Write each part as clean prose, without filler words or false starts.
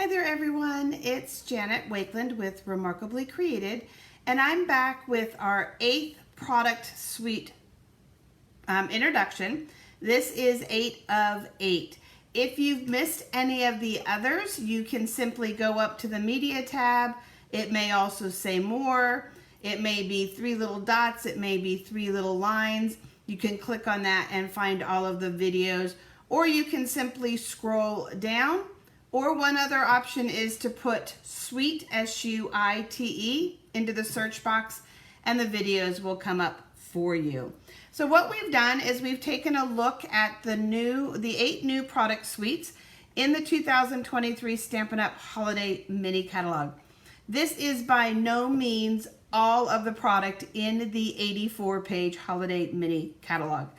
Hi there everyone, it's Janet Wakeland with Remarkably Created, and I'm back with our 8th product suite introduction. This is 8 of 8. If you've missed any of the others, you can simply go up to the media tab. It may also say more. It may be 3 little dots. It may be 3 little lines. You can click on that and find all of the videos, or you can simply scroll down. Or one other option is to put Suite, S-U-I-T-E, into the search box, and the videos will come up for you. So what we've done is we've taken a look at the 8 new product suites in the 2023 Stampin' Up! Holiday Mini Catalog. This is by no means all of the product in the 84-page Holiday Mini Catalog.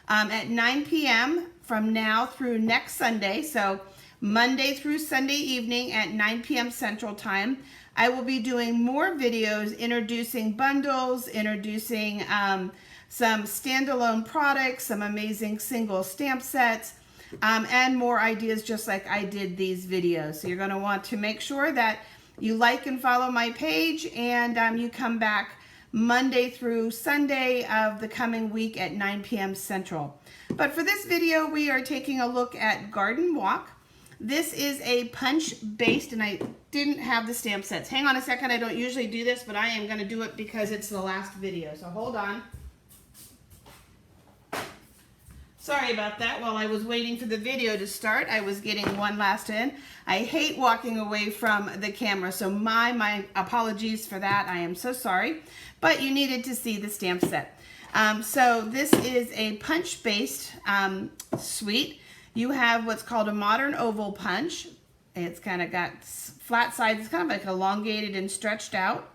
At 9 p.m. from now through next Sunday, so Monday through Sunday evening at 9 p.m. Central Time, I will be doing more videos introducing bundles, introducing some standalone products, some amazing single stamp sets, and more ideas just like I did these videos. So you're going to want to make sure that you like and follow my page, and you come back Monday through Sunday of the coming week at 9 p.m. Central. But for this video, we are taking a look at Garden Walk. This is a punch-based, and I didn't have the stamp sets. Hang on a second, I don't usually do this, but I am going to do it because it's the last video, so hold on. Sorry about that. While I was waiting for the video to start, I was getting one last in. I hate walking away from the camera, so my apologies for that. I am so sorry, but you needed to see the stamp set. So this is a punch-based suite. You have what's called a modern oval punch. It's kind of got flat sides. It's kind of like elongated and stretched out.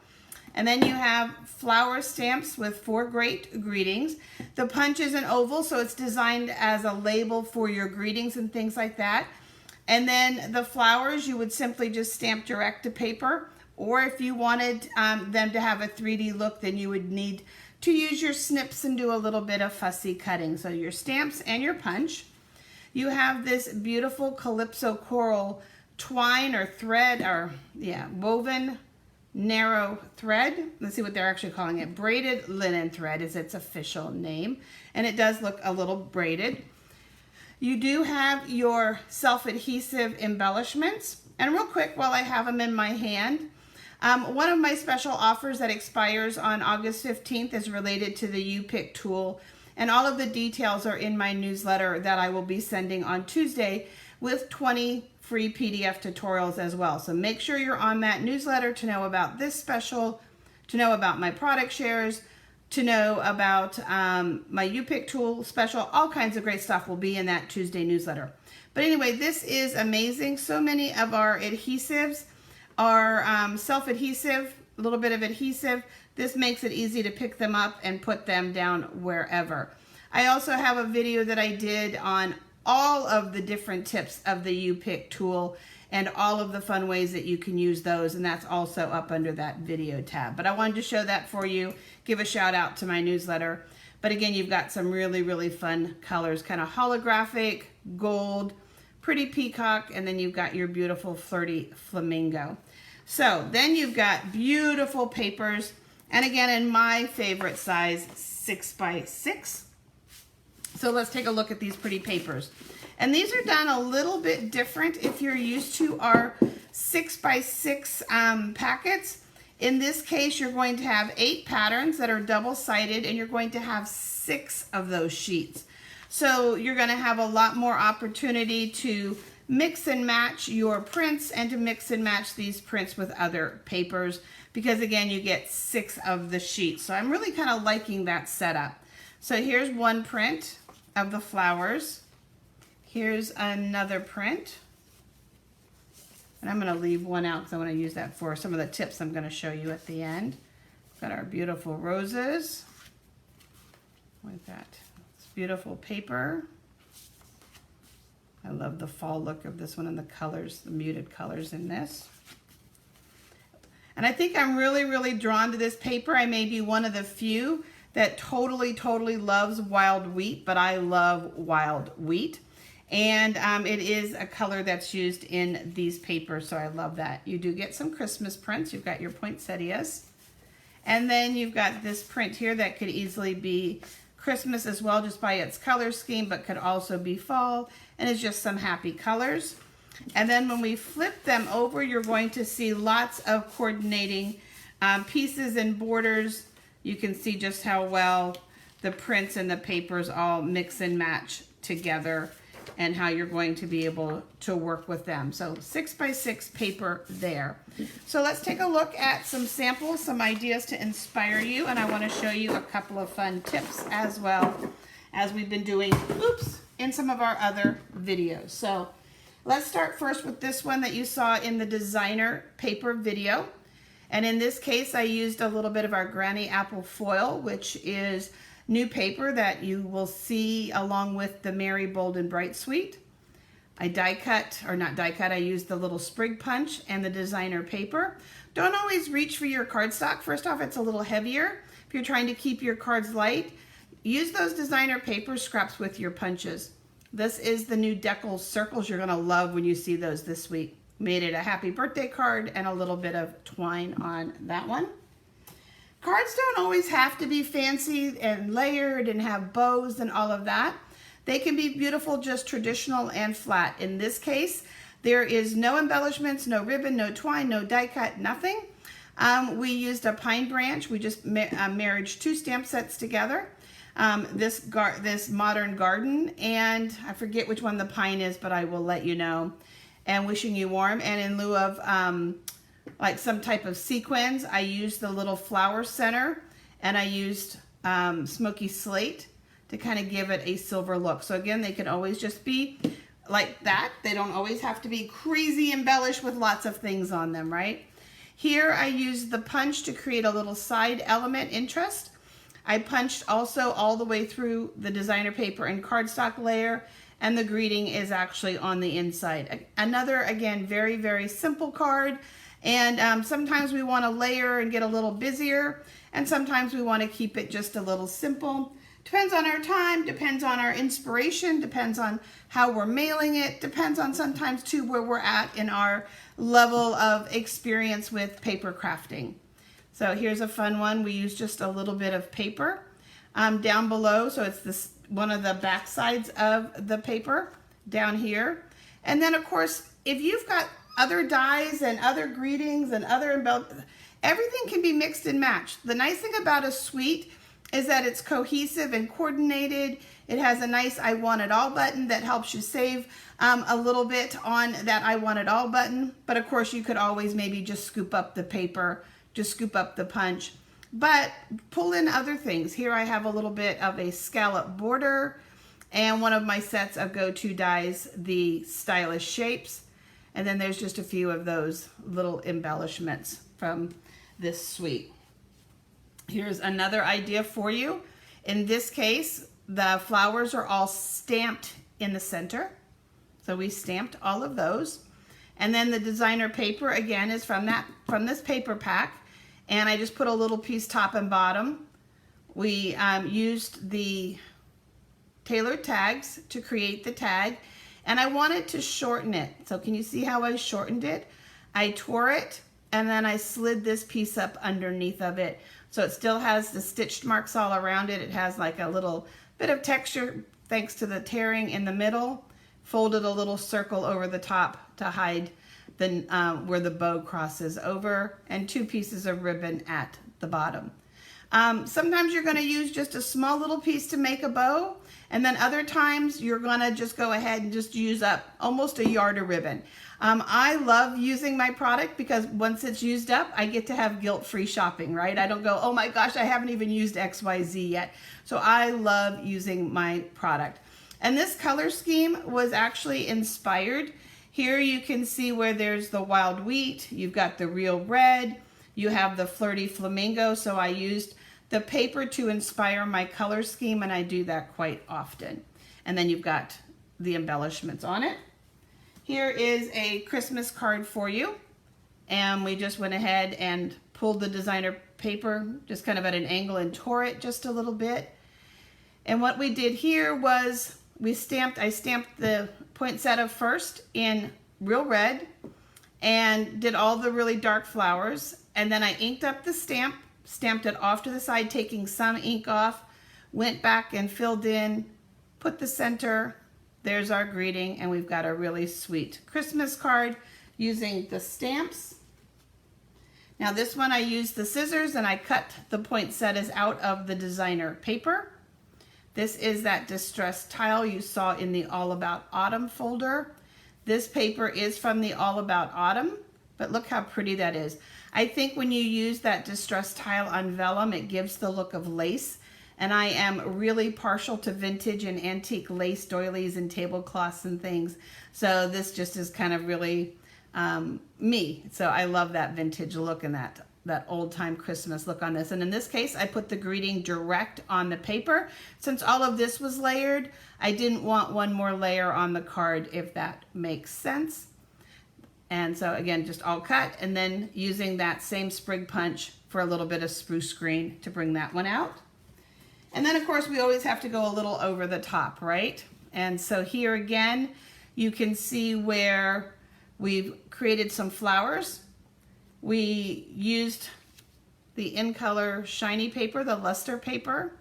And then you have flower stamps with 4 great greetings. The punch is an oval, so it's designed as a label for your greetings and things like that. And then the flowers, you would simply just stamp direct to paper. Or if you wanted them to have a 3D look, then you would need to use your snips and do a little bit of fussy cutting. So your stamps and your punch. You have this beautiful calypso coral twine or thread, or woven narrow thread. Let's see what they're actually calling it. Braided linen thread is its official name, and it does look a little braided. You do have your self-adhesive embellishments, and real quick while I have them in my hand, one of my special offers that expires on August 15th is related to the U-Pick tool. And all of the details are in my newsletter that I will be sending on Tuesday with 20 free PDF tutorials as well. So make sure you're on that newsletter to know about this special, to know about my product shares, to know about my U-Pick tool special. All kinds of great stuff will be in that Tuesday newsletter. But anyway, this is amazing. So many of our adhesives are self-adhesive, a little bit of adhesive. This makes it easy to pick them up and put them down wherever. I also have a video that I did on all of the different tips of the U-Pick tool and all of the fun ways that you can use those, and that's also up under that video tab. But I wanted to show that for you, give a shout out to my newsletter. But again, you've got some really, really fun colors, kind of holographic, gold, pretty peacock, and then you've got your beautiful flirty flamingo. So then you've got beautiful papers. And again, in my favorite size, 6x6. So let's take a look at these pretty papers. And these are done a little bit different if you're used to our 6x6 packets. In this case, you're going to have 8 patterns that are double-sided, and you're going to have 6 of those sheets. So you're going to have a lot more opportunity to mix and match your prints and to mix and match these prints with other papers, because again, you get 6 of the sheets. So I'm really kind of liking that setup. So here's one print of the flowers. Here's another print. And I'm going to leave one out because I want to use that for some of the tips I'm going to show you at the end. Got our beautiful roses with that beautiful paper. I love the fall look of this one and the colors, the muted colors in this. And I think I'm really, really drawn to this paper. I may be one of the few that totally loves wild wheat, but I love wild wheat. And it is a color that's used in these papers, so I love that. You do get some Christmas prints. You've got your poinsettias. And then you've got this print here that could easily be Christmas as well, just by its color scheme, but could also be fall, and it's just some happy colors. And then when we flip them over, you're going to see lots of coordinating pieces and borders. You can see just how well the prints and the papers all mix and match together, and how you're going to be able to work with them. So 6x6 paper there. So let's take a look at some samples, some ideas to inspire you, and I want to show you a couple of fun tips as well as we've been doing, in some of our other videos. So let's start first with this one that you saw in the designer paper video. And in this case, I used a little bit of our Granny Apple foil, which is new paper that you will see along with the Merry Bold and Bright Suite. I die cut, or not die cut, I used the little sprig punch and the designer paper. Don't always reach for your cardstock. First off, it's a little heavier. If you're trying to keep your cards light, use those designer paper scraps with your punches. This is the new Decals circles. You're gonna love when you see those this week. Made it a happy birthday card and a little bit of twine on that one. Cards don't always have to be fancy and layered and have bows and all of that. They can be beautiful, just traditional and flat. In this case, there is no embellishments, no ribbon, no twine, no die cut, nothing. We used a pine branch. We just married 2 stamp sets together. This modern garden, and I forget which one the pine is, but I will let you know. And wishing you warm. And in lieu of like some type of sequins, I used the little flower center, and I used smoky slate to kind of give it a silver look. So again, they can always just be like that. They don't always have to be crazy embellished with lots of things on them, right? Here I used the punch to create a little side element interest. I punched also all the way through the designer paper and cardstock layer, and the greeting is actually on the inside. Another, again, very, very simple card. And sometimes we want to layer and get a little busier, and sometimes we want to keep it just a little simple. Depends on our time, depends on our inspiration, depends on how we're mailing it, depends on sometimes too where we're at in our level of experience with paper crafting. So here's a fun one. We use just a little bit of paper down below. So it's this one of the back sides of the paper down here. And then of course, if you've got other dies and other greetings and other everything can be mixed and matched. The nice thing about a suite is that it's cohesive and coordinated. It has a nice I want it all button that helps you save a little bit on that I want it all button. But of course you could always maybe just scoop up the paper, just scoop up the punch, but pull in other things. Here I have a little bit of a scallop border, and one of my sets of go-to dies, the stylish shapes. And then there's just a few of those little embellishments from this suite. Here's another idea for you. In this case, the flowers are all stamped in the center. So we stamped all of those. And then the designer paper, again, is from this paper pack. And I just put a little piece top and bottom. We used the tailored tags to create the tag. And I wanted to shorten it. So can you see how I shortened it? I tore it, and then I slid this piece up underneath of it. So it still has the stitched marks all around it. It has like a little bit of texture thanks to the tearing in the middle. Folded a little circle over the top to hide the where the bow crosses over, and 2 pieces of ribbon at the bottom. Sometimes you're going to use just a small little piece to make a bow, and then other times you're going to just go ahead and just use up almost a yard of ribbon. I love using my product because once it's used up, I get to have guilt-free shopping, right? I don't go, oh my gosh, I haven't even used XYZ yet. So I love using my product. And this color scheme was actually inspired. Here you can see where there's the wild wheat, you've got the real red, you have the flirty flamingo. So I used the paper to inspire my color scheme, and I do that quite often. And then you've got the embellishments on it. Here is a Christmas card for you. And we just went ahead and pulled the designer paper just kind of at an angle and tore it just a little bit. And what we did here was I stamped the poinsettia first in real red and did all the really dark flowers. And then I inked up the stamp, stamped it off to the side, taking some ink off, went back and filled in, put the center. There's our greeting, and we've got a really sweet Christmas card using the stamps. Now this one I used the scissors and I cut the poinsettias out of the designer paper. This is that distressed tile you saw in the All About Autumn folder. This paper is from the All About Autumn, but look how pretty that is. I think when you use that distressed tile on vellum, it gives the look of lace. And I am really partial to vintage and antique lace doilies and tablecloths and things. So this just is kind of really me. So I love that vintage look and that old time Christmas look on this. And in this case, I put the greeting direct on the paper. Since all of this was layered, I didn't want one more layer on the card, if that makes sense. And so again, just all cut, and then using that same sprig punch for a little bit of spruce green to bring that one out. And then of course we always have to go a little over the top, right? And so here again, you can see where we've created some flowers. We used the In Color shiny paper, the luster paper.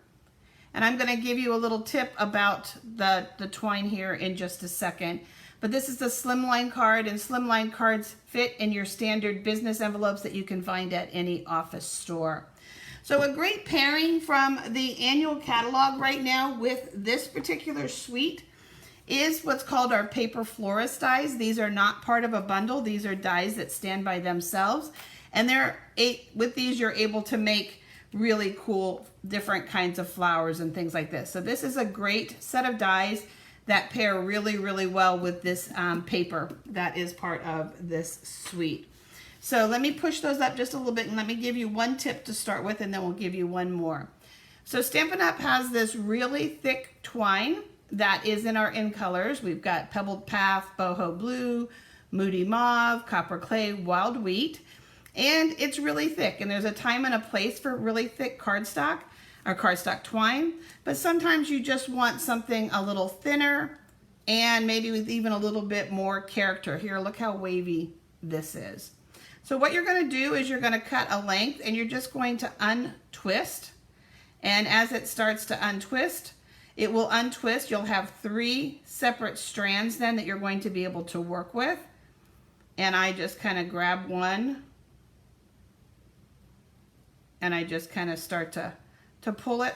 And I'm going to give you a little tip about the twine here in just a second. But this is the slimline card, and slimline cards fit in your standard business envelopes that you can find at any office store. So a great pairing from the annual catalog right now with this particular suite is what's called our paper florist dies. These are not part of a bundle. These are dies that stand by themselves. And with these, you're able to make really cool different kinds of flowers and things like this. So this is a great set of dies that pair really, really well with this paper that is part of this suite. So let me push those up just a little bit, and let me give you one tip to start with, and then we'll give you one more. So Stampin' Up! Has this really thick twine that is in our In Colors. We've got Pebbled Path, Boho Blue, Moody Mauve, Copper Clay, Wild Wheat, and it's really thick, and there's a time and a place for really thick cardstock or cardstock twine, but sometimes you just want something a little thinner and maybe with even a little bit more character. Here, look how wavy this is. So what you're going to do is you're going to cut a length, and you're just going to untwist, and as it starts to untwist, it will untwist. You'll have 3 separate strands then that you're going to be able to work with, and I just kind of grab one, and I just kind of start to pull it,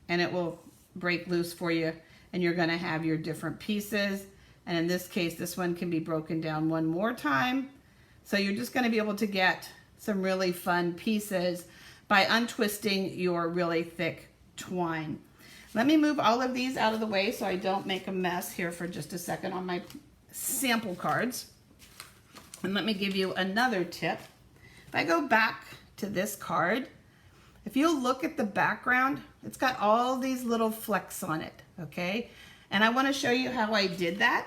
and it will break loose for you, and you're going to have your different pieces. And in this case, this one can be broken down one more time. So you're just going to be able to get some really fun pieces by untwisting your really thick twine. Let me move all of these out of the way so I don't make a mess here for just a second on my sample cards. And let me give you another tip. If I go back to this card, if you look at the background, it's got all these little flecks on it, okay? And I want to show you how I did that.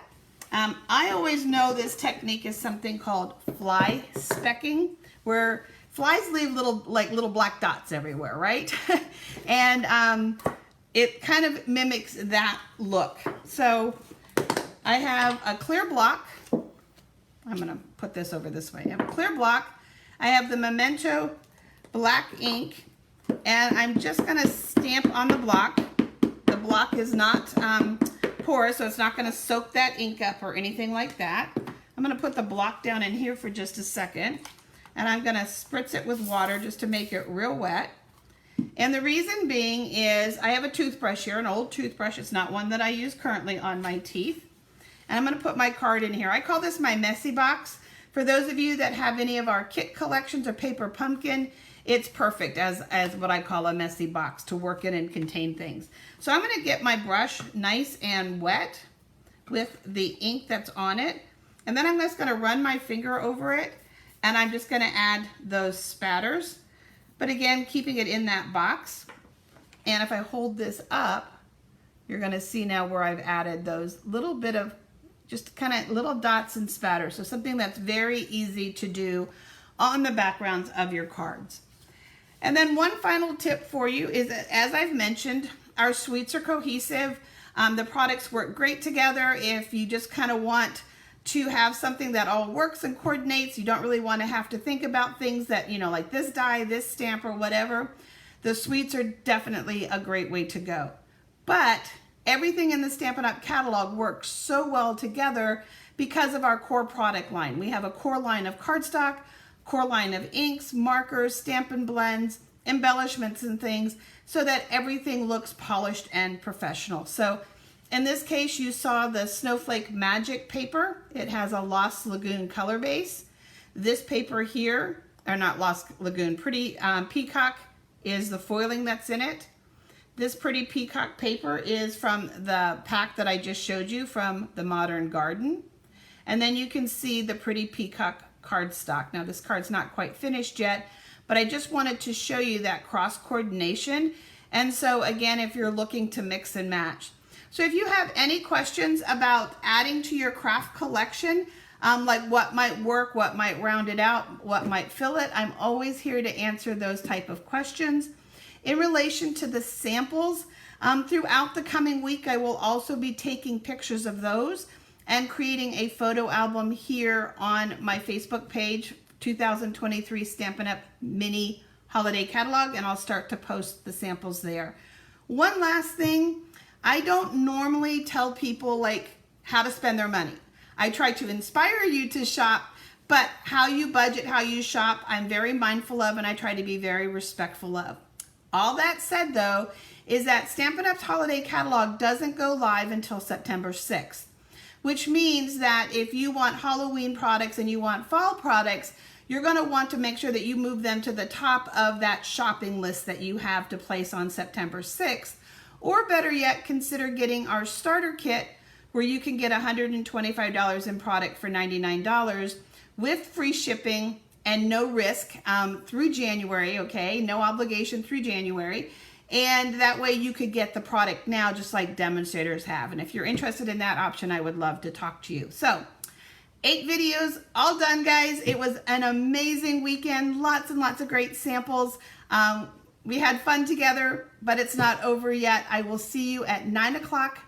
I always know this technique is something called fly specking, where flies leave little black dots everywhere, right? And it kind of mimics that look. So I have a clear block. I'm going to put this over this way. I have a clear block. I have the Memento black ink, and I'm just going to stamp on the block. The block is not porous, so it's not going to soak that ink up or anything like that. I'm going to put the block down in here for just a second, and I'm going to spritz it with water just to make it real wet. And the reason being is I have a toothbrush here, an old toothbrush. It's not one that I use currently on my teeth. And I'm going to put my card in here. I call this my messy box. For those of you that have any of our kit collections or paper pumpkin, it's perfect as what I call a messy box to work in and contain things. So I'm going to get my brush nice and wet with the ink that's on it. And then I'm just going to run my finger over it, and I'm just going to add those spatters. But again, keeping it in that box. And if I hold this up, you're going to see now where I've added those little bit of just kind of little dots and spatters. So something that's very easy to do on the backgrounds of your cards. And then one final tip for you is that, as I've mentioned, our suites are cohesive. The products work great together if you just kind of want to have something that all works and coordinates. You don't really want to have to think about things that, you know, like this die, this stamp, or whatever. The suites are definitely a great way to go. But everything in the Stampin' Up! Catalog works so well together because of our core product line. We have a core line of cardstock, core line of inks, markers, Stampin' Blends, embellishments and things, so that everything looks polished and professional. So in this case, you saw the Snowflake Magic paper. It has a Lost Lagoon color base. This paper here, or not Lost Lagoon, Pretty Peacock is the foiling that's in it. This Pretty Peacock paper is from the pack that I just showed you from the Modern Garden. And then you can see the Pretty Peacock cardstock. Now this card's not quite finished yet, but I just wanted to show you that cross coordination. And so again, if you're looking to mix and match. So if you have any questions about adding to your craft collection, like what might work, what might round it out, what might fill it, I'm always here to answer those type of questions. In relation to the samples, throughout the coming week, I will also be taking pictures of those and creating a photo album here on my Facebook page, 2023 Stampin' Up! Mini Holiday Catalog, and I'll start to post the samples there. One last thing, I don't normally tell people like how to spend their money. I try to inspire you to shop, but how you budget, how you shop, I'm very mindful of, and I try to be very respectful of. All that said though, is that Stampin' Up's Holiday Catalog doesn't go live until September 6th, which means that if you want Halloween products and you want fall products, you're going to want to make sure that you move them to the top of that shopping list that you have to place on September 6th. Or better yet, consider getting our starter kit where you can get $125 in product for $99 with free shipping and no risk through January, okay? No obligation through January. And that way you could get the product now just like demonstrators have. And if you're interested in that option, I would love to talk to you. So 8 videos, all done, guys. It was an amazing weekend. Lots and lots of great samples. We had fun together, but it's not over yet. I will see you at 9 o'clock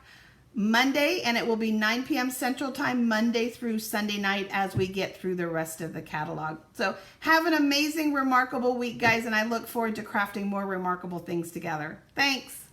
Monday, and it will be 9 p.m. Central Time, Monday through Sunday night as we get through the rest of the catalog. So have an amazing, remarkable week, guys, and I look forward to crafting more remarkable things together. Thanks.